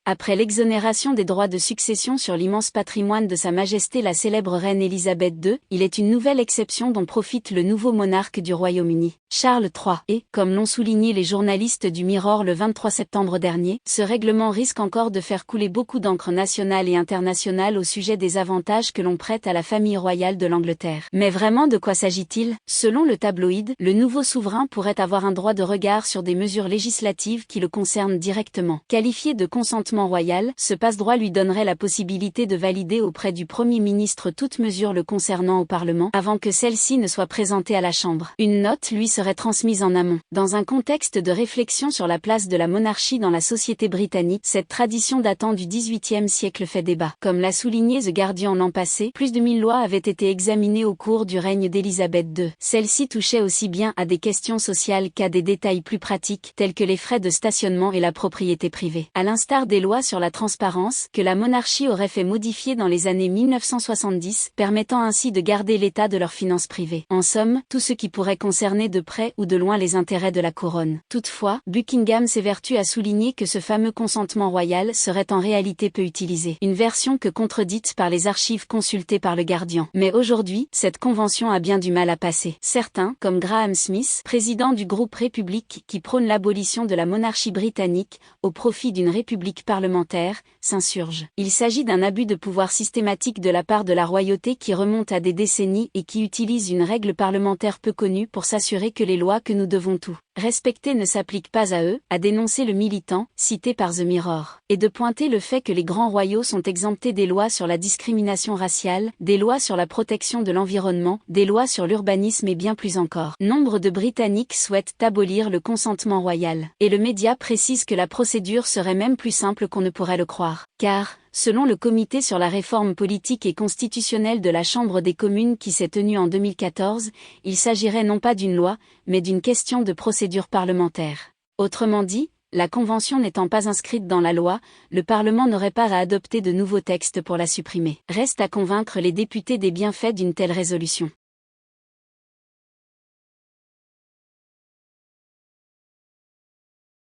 Après l'exonération des droits de succession sur l'immense patrimoine de Sa Majesté la célèbre reine Élisabeth II, il est une nouvelle exception dont profite le nouveau monarque du Royaume-Uni, Charles III. Et, comme l'ont souligné les journalistes du Mirror le 23 septembre dernier, ce règlement risque encore de faire couler beaucoup d'encre nationale et internationale au sujet des avantages que l'on prête à la famille royale de l'Angleterre. Mais vraiment, de quoi s'agit-il? Selon le tabloïd, le nouveau souverain pourrait avoir un droit de regard sur des mesures législatives qui le concernent directement. Qualifié de consentement royal, ce passe-droit lui donnerait la possibilité de valider auprès du Premier ministre toute mesure le concernant au Parlement, avant que celle-ci ne soit présentée à la Chambre. Une note lui serait transmise en amont. Dans un contexte de réflexion sur la place de la monarchie dans la société britannique, cette tradition datant du XVIIIe siècle fait débat. Comme l'a souligné The Guardian l'an passé, plus de 1000 lois avaient été examinées au cours du règne d'Élisabeth II. Celles-ci touchaient aussi bien à des questions sociales qu'à des détails plus pratiques, tels que les frais de stationnement et la propriété privée. À l'instar des lois sur la transparence, que la monarchie aurait fait modifier dans les années 1970, permettant ainsi de garder l'état de leurs finances privées. En somme, tout ce qui pourrait concerner de près ou de loin les intérêts de la couronne. Toutefois, Buckingham s'évertue à souligner que ce fameux consentement royal serait en réalité peu utilisé. Une version que contredite par les archives consultées par le Guardian. Mais aujourd'hui, cette convention a bien du mal à passer. Certains, comme Graham Smith, président du groupe République qui prône l'abolition de la monarchie britannique au profit d'une république parlementaire, s'insurgent. Il s'agit d'un abus de pouvoir systématique de la part de la royauté qui remonte à des décennies et qui utilise une règle parlementaire peu connue pour s'assurer que les lois que nous devons tout respecter ne s'appliquent pas à eux, a dénoncé le militant, cité par The Mirror, et de pointer le fait que les grands royaux sont exemptés des lois sur la discrimination raciale, des lois sur la protection de l'environnement, des lois sur l'urbanisme et bien plus encore. Nombre de Britanniques souhaitent abolir le consentement royal, et le média précise que la procédure serait même plus simple qu'on ne pourrait le croire, car, selon le Comité sur la réforme politique et constitutionnelle de la Chambre des communes qui s'est tenu en 2014, il s'agirait non pas d'une loi, mais d'une question de procédure parlementaire. Autrement dit, la Convention n'étant pas inscrite dans la loi, le Parlement n'aurait pas à adopter de nouveaux textes pour la supprimer. Reste à convaincre les députés des bienfaits d'une telle résolution.